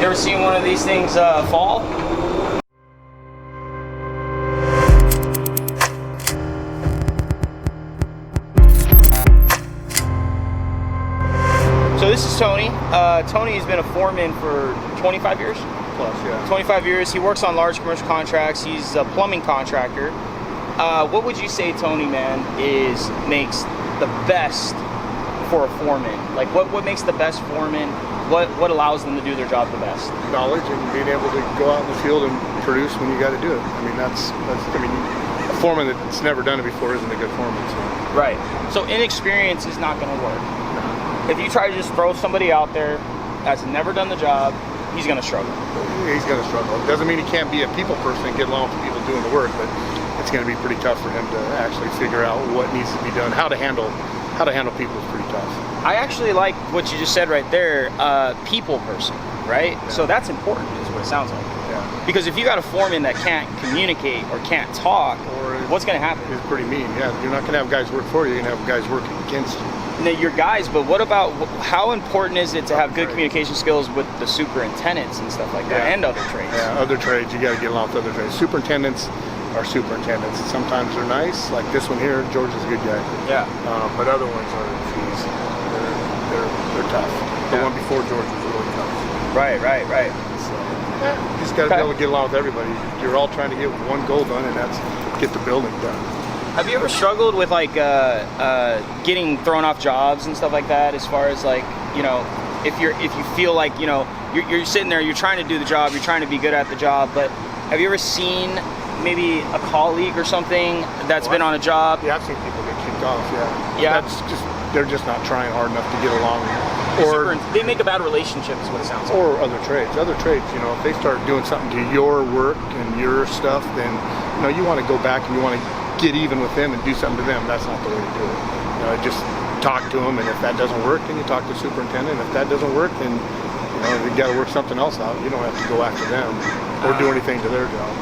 You ever seen one of these things fall? So this is Tony. Tony's been a foreman for 25 years? Plus, yeah. 25 years. He works on large commercial contracts. He's a plumbing contractor. What would you say, Tony, man, makes the best for a foreman? Like, what makes the best foreman? What allows them to do their job the best? Knowledge and being able to go out in the field and produce when you got to do it. I mean, a foreman that's never done it before isn't a good foreman. So. Right. So inexperience is not going to work. No. If you try to just throw somebody out there that's never done the job, he's going to struggle. He's going to struggle. It doesn't mean he can't be a people person and get along with the people doing the work, but it's going to be pretty tough for him to actually figure out what needs to be done. How to handle people is pretty tough. I actually like what you just said right there, people person, right? Yeah. So that's important is what it sounds like. Yeah. Because if you got a foreman that can't communicate or can't talk, or what's going to happen? It's pretty mean. Yeah, you're not going to have guys work for you. You're going to have guys working against you. Now, your guys, but what about, how important is it to have good communication skills with the superintendents and stuff like that, and other trades? Yeah, other trades, you got to get along with other trades. Superintendents are superintendents. Sometimes they're nice, like this one here. George is a good guy. Yeah. But other ones are, geez, they're tough. The one before George was really tough. Right. So, you just got to be able to get along with everybody. You're all trying to get one goal done, and that's get the building done. Have you ever struggled with like getting thrown off jobs and stuff like that? As far as like, you know, if you feel like, you know, you're sitting there, you're trying to do the job, you're trying to be good at the job, but have you ever seen maybe a colleague or something that's been on a job? Yeah, I've seen people get kicked off. Yeah. Yeah. They're just not trying hard enough to get along. Or they make a bad relationship is what it sounds like. Or other trades, you know, if they start doing something to your work and your stuff, then, you know, you want to go back and you want to get even with them and do something to them. That's not the way to do it. You know, just talk to them, and if that doesn't work, then you talk to the superintendent. If that doesn't work, then, you know, you got to work something else out. You don't have to go after them or do anything to their job.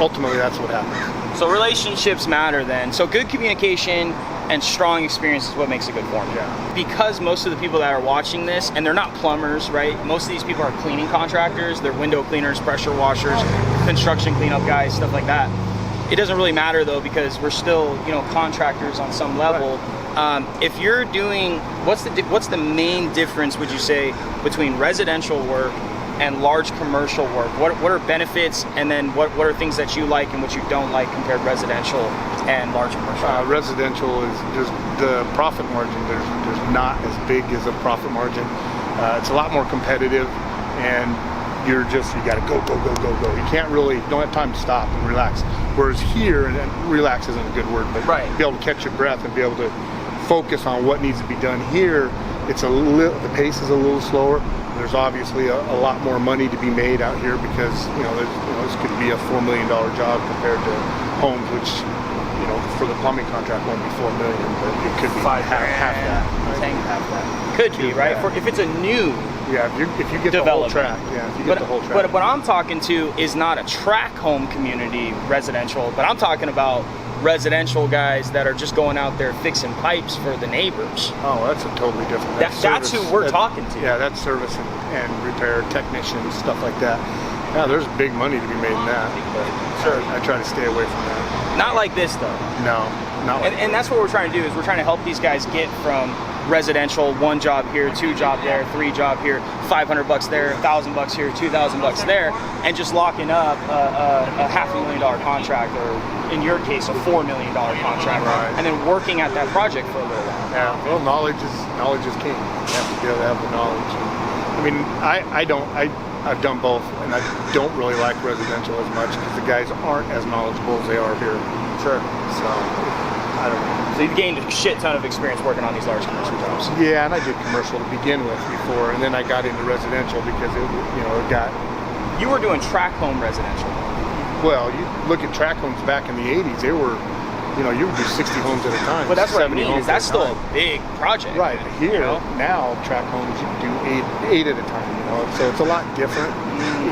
Ultimately, that's what happens. So relationships matter then. So good communication and strong experience is what makes a good foreman. Yeah. Because most of the people that are watching this, and they're not plumbers, right? Most of these people are cleaning contractors. They're window cleaners, pressure washers, construction cleanup guys, stuff like that. It doesn't really matter though, because we're still, you know, contractors on some level. Right. If you're doing, what's the main difference, would you say, between residential work and large commercial work? What are benefits, and then what are things that you like and what you don't like compared residential and large commercial? Residential is just the profit margin. There's not as big as a profit margin. It's a lot more competitive, and you got to go. You don't have time to stop and relax. Whereas here, and relax isn't a good word, but be able to catch your breath and be able to focus on what needs to be done. Here, the pace is a little slower. There's obviously a lot more money to be made out here because, you know, this could be a $4 million job compared to homes, which, you know, for the plumbing contract won't be $4 million, but it could be half that. Right? Half that. Could be, right? If it's a new if you get the whole track. Yeah, if you get the whole track. But what I'm talking to is not a track home community residential, but I'm talking about residential guys that are just going out there fixing pipes for the neighbors. Oh, that's a totally different. That's who we're talking to. Yeah, that's service and repair technicians, stuff like that. Yeah, there's big money to be made in that. But sure, I try to stay away from that. Not like this though. No, not like and that's what we're trying to do, is we're trying to help these guys get from residential, 1 job here, 2 job there, 3 job here, $500 there, $1,000 here, $2,000 there, and just locking up a $500,000 contract, or in your case, a $4 million contract, and then working at that project for a little while. Yeah, well, knowledge is king. You have to be able to have the knowledge. I mean, I've done both, and I don't really like residential as much because the guys aren't as knowledgeable as they are here. Sure. So, I don't know. So you've gained a shit ton of experience working on these large commercial jobs. Yeah, and I did commercial to begin with before, and then I got into residential because it got. You were doing track home residential. Well, you look at track homes back in the '80s; they were, you would do 60 homes at a time. But that's what I mean. Is that's still a big project. Right. Here now, track homes you do eight at a time. So it's a lot different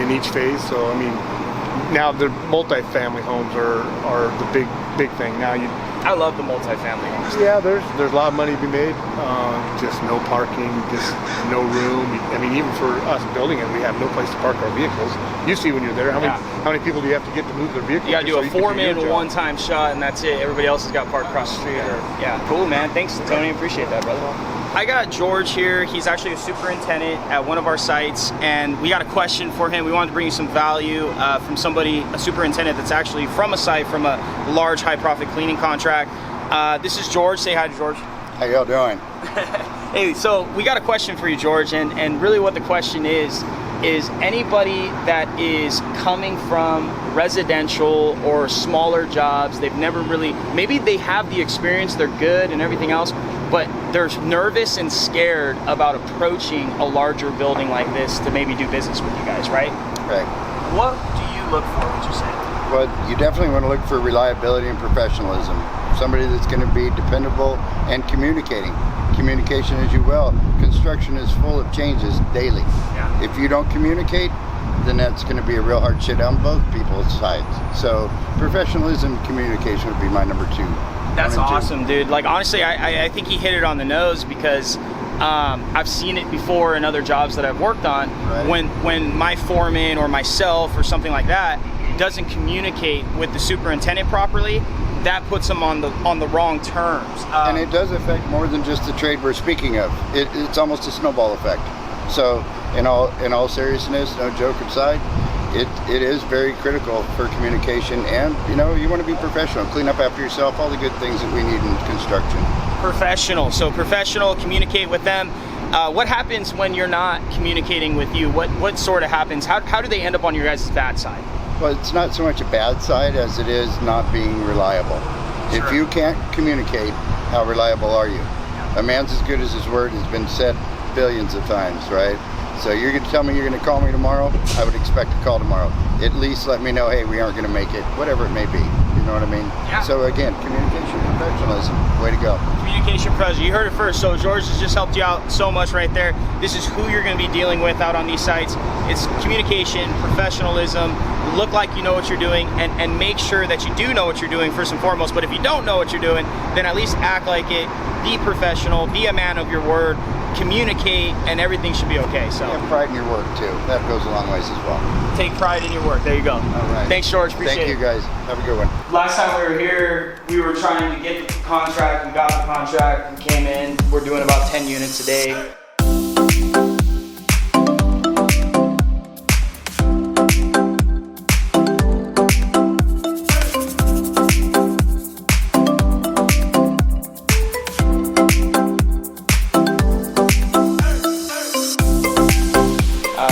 in each phase. So I mean, now the multi-family homes are the big thing. Now I love the multifamily homes. Yeah, there's a lot of money to be made. Just no parking, just no room. I mean, even for us building it, we have no place to park our vehicles. You see when you're there, how many people do you have to get to move their vehicles? You gotta do a foreman one-time shot, and that's it. Everybody else has got parked across the street. Yeah, cool, man. Thanks, Tony. Appreciate that, brother. I got George here. He's actually a superintendent at one of our sites, and we got a question for him. We wanted to bring you some value from somebody, a superintendent that's actually from a site, from a large high-profit cleaning contract. This is George. Say hi to George. How y'all doing? Hey, so we got a question for you, George, and really what the question is anybody that is coming from residential or smaller jobs, they've never really, maybe they have the experience, they're good and everything else, but they're nervous and scared about approaching a larger building like this to maybe do business with you guys, right? Right. What do you look for, would you say? Well, you definitely want to look for reliability and professionalism. Somebody that's going to be dependable and communicating. Communication, as you will. Construction is full of changes daily. Yeah. If you don't communicate, then that's going to be a real hard shit on both people's sides. So professionalism, communication would be my number 2. That's awesome, dude. Like, honestly, I think he hit it on the nose, because I've seen it before in other jobs that I've worked on. Right. When my foreman or myself or something like that doesn't communicate with the superintendent properly, that puts them on the wrong terms. And it does affect more than just the trade we're speaking of. It's almost a snowball effect. So in all seriousness, no joke aside, it is very critical for communication, and you want to be professional, clean up after yourself, all the good things that we need in construction. Professional. So professional, communicate with them. What happens when you're not communicating with you? What sort of happens? How do they end up on your guys' bad side? Well, it's not so much a bad side as it is not being reliable. Sure. If you can't communicate, how reliable are you? A man's as good as his word has been said billions of times, right? So you're going to tell me you're going to call me tomorrow? I would expect a call tomorrow. At least let me know, hey, we aren't going to make it, whatever it may be. You know what I mean? Yeah. So again, communication, professionalism, way to go. Communication, professional. You heard it first. So George has just helped you out so much right there. This is who you're going to be dealing with out on these sites. It's communication, professionalism, look like you know what you're doing, and make sure that you do know what you're doing first and foremost. But if you don't know what you're doing, then at least act like it. Be professional. Be a man of your word. Communicate, and everything should be okay. So have pride in your work too. That goes a long ways as well. Take pride in your work. There you go. All right. Thanks, George. Appreciate it. Thank you, guys. Have a good one. Last time we were here, we were trying to get the contract. We got the contract. We came in. We're doing about 10 units a day.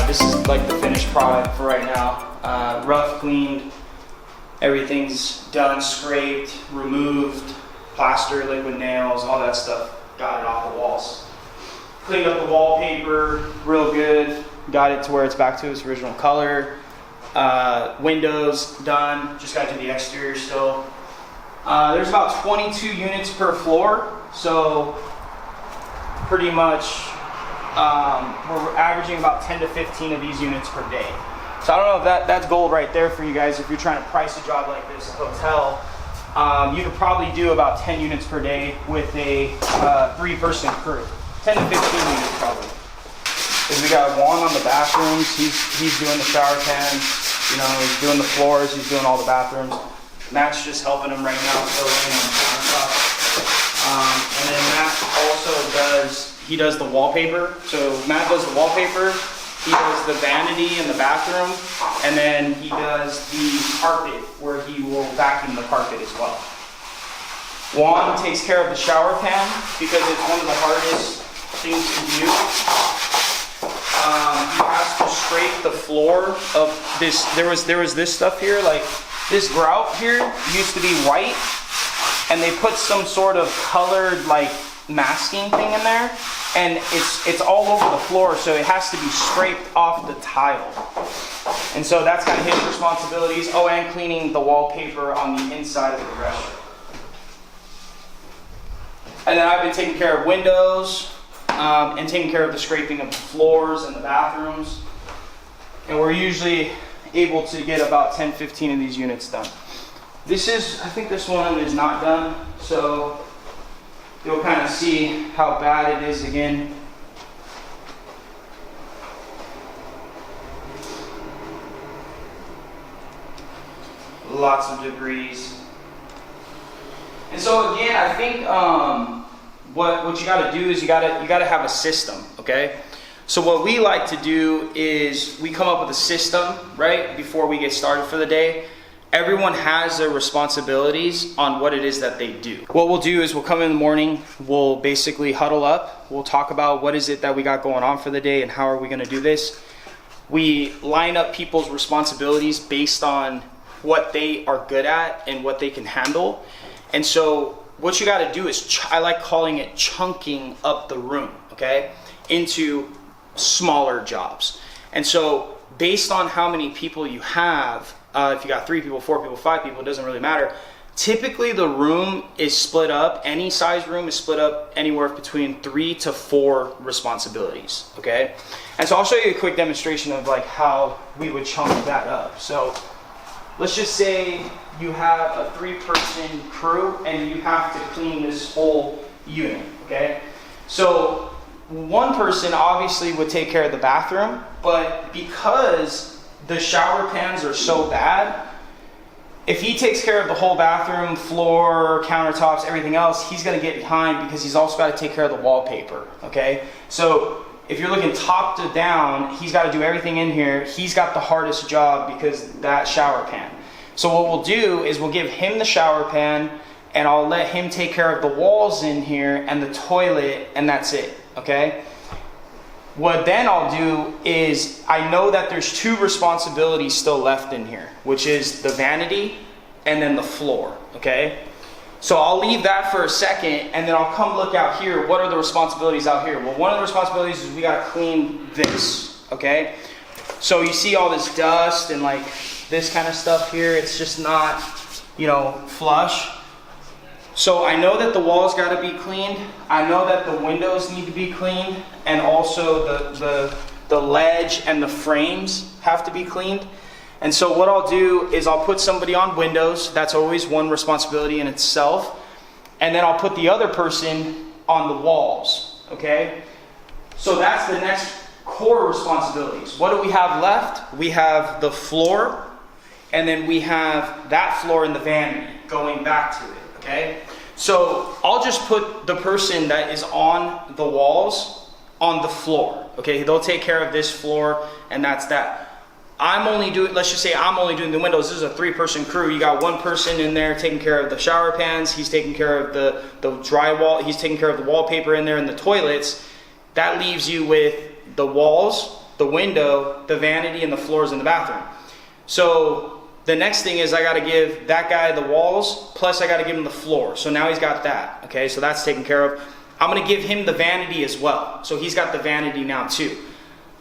This is like the finished product for right now. Rough cleaned, everything's done, scraped, removed, plaster, liquid nails, all that stuff. Got it off the walls. Cleaned up the wallpaper real good. Got it to where it's back to its original color. Windows done, just got to do the exterior still. There's about 22 units per floor, so pretty much we're averaging about 10 to 15 of these units per day. So I don't know if that's gold right there for you guys. If you're trying to price a job like this, a hotel, you could probably do about 10 units per day with a 3-person crew. 10 to 15 units probably. Because we got Juan on the bathrooms. He's doing the shower pans. He's doing the floors. He's doing all the bathrooms. Matt's just helping him right now, filling in on the countertop. And then Matt also does the wallpaper. So Matt does the wallpaper, he does the vanity in the bathroom, and then he does the carpet, where he will vacuum the carpet as well. Juan takes care of the shower pan because it's one of the hardest things to do. He has to scrape the floor of this. There was this stuff here, like this grout here used to be white, and they put some sort of colored like masking thing in there, and it's all over the floor, so it has to be scraped off the tile. And so that's kind of his responsibilities. Oh, and cleaning the wallpaper on the inside of the restroom. And then I've been taking care of windows and taking care of the scraping of the floors and the bathrooms. And we're usually able to get about 10-15 of these units done. I think this one is not done, so you'll kind of see how bad it is again. Lots of debris. And so again, I think what you got to do is you got to have a system, okay? So what we like to do is we come up with a system, right, before we get started for the day. Everyone has their responsibilities on what it is that they do. What we'll do is we'll come in the morning, we'll basically huddle up, we'll talk about what is it that we got going on for the day and how are we going to do this. We line up people's responsibilities based on what they are good at and what they can handle. And so what you got to do is, I like calling it chunking up the room, okay, into smaller jobs. And so based on how many people you have, if you got 3 people, 4 people, 5 people, it doesn't really matter. Typically the room is split up, any size room is split up anywhere between 3 to 4 responsibilities, okay? And so I'll show you a quick demonstration of like how we would chunk that up. So let's just say you have a 3-person crew and you have to clean this whole unit, okay? So one person obviously would take care of the bathroom, but because the shower pans are so bad, if he takes care of the whole bathroom, floor, countertops, everything else, he's gonna get behind because he's also gotta take care of the wallpaper, okay? So if you're looking top to down, he's gotta do everything in here. He's got the hardest job because that shower pan. So what we'll do is we'll give him the shower pan and I'll let him take care of the walls in here and the toilet, and that's it, okay? What then I'll do is, I know that there's 2 responsibilities still left in here, which is the vanity and then the floor, okay? So I'll leave that for a second and then I'll come look out here. What are the responsibilities out here? Well, one of the responsibilities is we gotta clean this, okay? So you see all this dust and like this kind of stuff here, it's just not, you know, flush. So I know that the walls got to be cleaned. I know that the windows need to be cleaned, and also the ledge and the frames have to be cleaned. And so what I'll do is I'll put somebody on windows. That's always one responsibility in itself. And then I'll put the other person on the walls, okay? So that's the next core responsibilities. What do we have left? We have the floor, and then we have that floor in the vanity going back to it. Okay, so I'll just put the person that is on the walls on the floor. Okay, they'll take care of this floor, and that's that. Let's just say I'm only doing the windows. This is a 3-person crew. You got one person in there taking care of the shower pans. He's taking care of the drywall. He's taking care of the wallpaper in there and the toilets. That leaves you with the walls, the window, the vanity, and the floors in the bathroom. So the next thing is I got to give that guy the walls, plus I got to give him the floor. So now he's got that, okay? So that's taken care of. I'm going to give him the vanity as well. So he's got the vanity now too.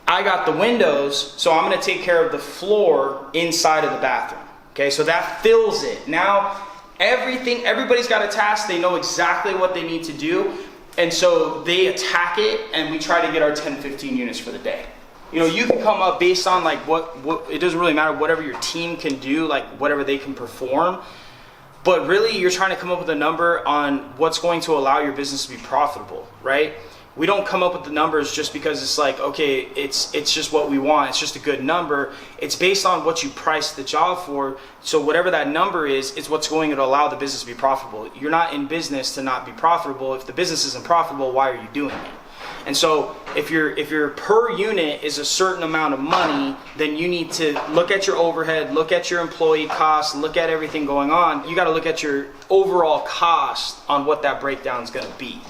I got the windows, so I'm going to take care of the floor inside of the bathroom, okay? So that fills it. Now everybody's got a task. They know exactly what they need to do. And so they attack it, and we try to get our 10, 15 units for the day. You know, you can come up based on like what it doesn't really matter, whatever your team can do, like whatever they can perform. But really, you're trying to come up with a number on what's going to allow your business to be profitable, right? We don't come up with the numbers just because it's like, okay, it's just what we want. It's just a good number. It's based on what you price the job for. So whatever that number is what's going to allow the business to be profitable. You're not in business to not be profitable. If the business isn't profitable, why are you doing it? And so if your per unit is a certain amount of money, then you need to look at your overhead, look at your employee costs, look at everything going on. You got to look at your overall cost on what that breakdown is going to be.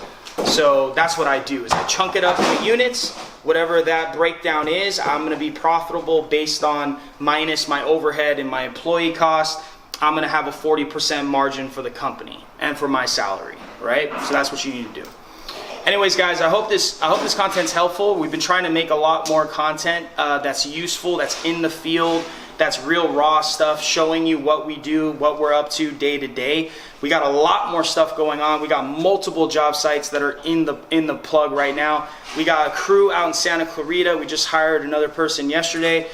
So that's what I do, is I chunk it up into units. Whatever that breakdown is, I'm going to be profitable based on minus my overhead and my employee cost. I'm going to have a 40% margin for the company and for my salary, right? So that's what you need to do. Anyways, guys, I hope this content's helpful. We've been trying to make a lot more content that's useful, that's in the field, that's real raw stuff, showing you what we do, what we're up to day to day. We got a lot more stuff going on. We got multiple job sites that are in the plug right now. We got a crew out in Santa Clarita. We just hired another person yesterday.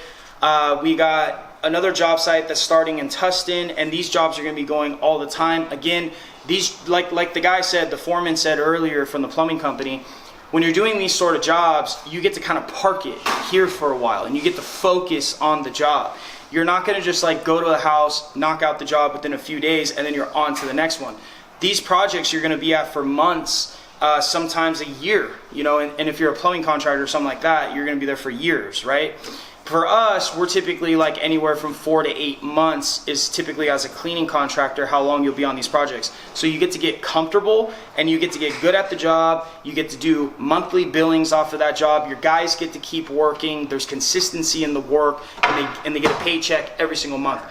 We got another job site that's starting in Tustin, and these jobs are going to be going all the time. Again, these, like the guy said, the foreman said earlier from the plumbing company, when you're doing these sort of jobs, you get to kind of park it here for a while, and you get to focus on the job. You're not going to just like go to a house, knock out the job within a few days, and then you're on to the next one. These projects you're going to be at for months, sometimes a year, you know, and if you're a plumbing contractor or something like that, you're going to be there for years, right? For us, we're typically like anywhere from 4 to 8 months is typically, as a cleaning contractor, how long you'll be on these projects. So you get to get comfortable and you get to get good at the job. You get to do monthly billings off of that job. Your guys get to keep working. There's consistency in the work, and they get a paycheck every single month.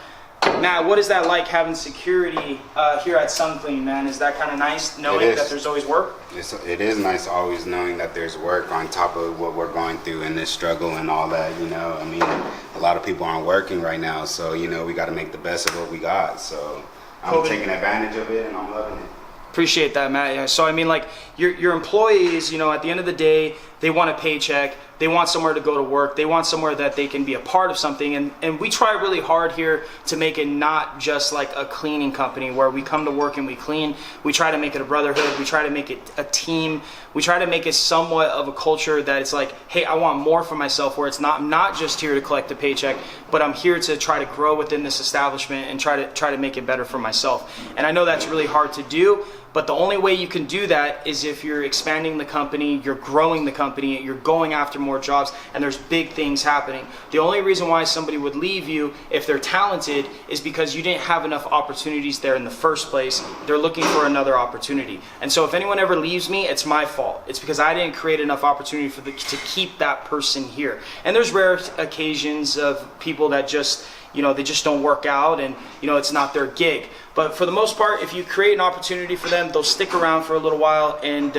Matt, what is that like, having security here at Sunclean, man? Is that kind of nice, knowing that there's always work? It is nice always knowing that there's work on top of what we're going through in this struggle and all that, you know. I mean, a lot of people aren't working right now, so, you know, we got to make the best of what we got. So I'm taking advantage of it, and I'm loving it. Appreciate that, Matt. Yeah. So I mean, like, your employees, you know, at the end of the day, they want a paycheck. They want somewhere to go to work. They want somewhere that they can be a part of something. And we try really hard here to make it not just like a cleaning company where we come to work and we clean. We try to make it a brotherhood. We try to make it a team. We try to make it somewhat of a culture that it's like, hey, I want more for myself, where it's not just here to collect a paycheck, but I'm here to try to grow within this establishment and try to make it better for myself. And I know that's really hard to do, but the only way you can do that is if you're expanding the company, you're growing the company, you're going after more jobs, and there's big things happening. The only reason why somebody would leave you if they're talented is because you didn't have enough opportunities there in the first place. They're looking for another opportunity. And so if anyone ever leaves me, it's my fault. It's because I didn't create enough opportunity to keep that person here. And there's rare occasions of people that just, you know, they just don't work out, and, you know, it's not their gig. But for the most part, if you create an opportunity for them, they'll stick around for a little while, and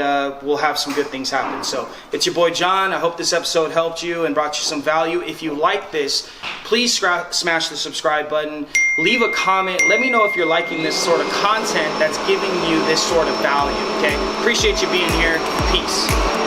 we'll have some good things happen. So it's your boy John. I hope this episode helped you and brought you some value. If you like this, please smash the subscribe button. Leave a comment. Let me know if you're liking this sort of content that's giving you this sort of value, okay? Appreciate you being here. Peace.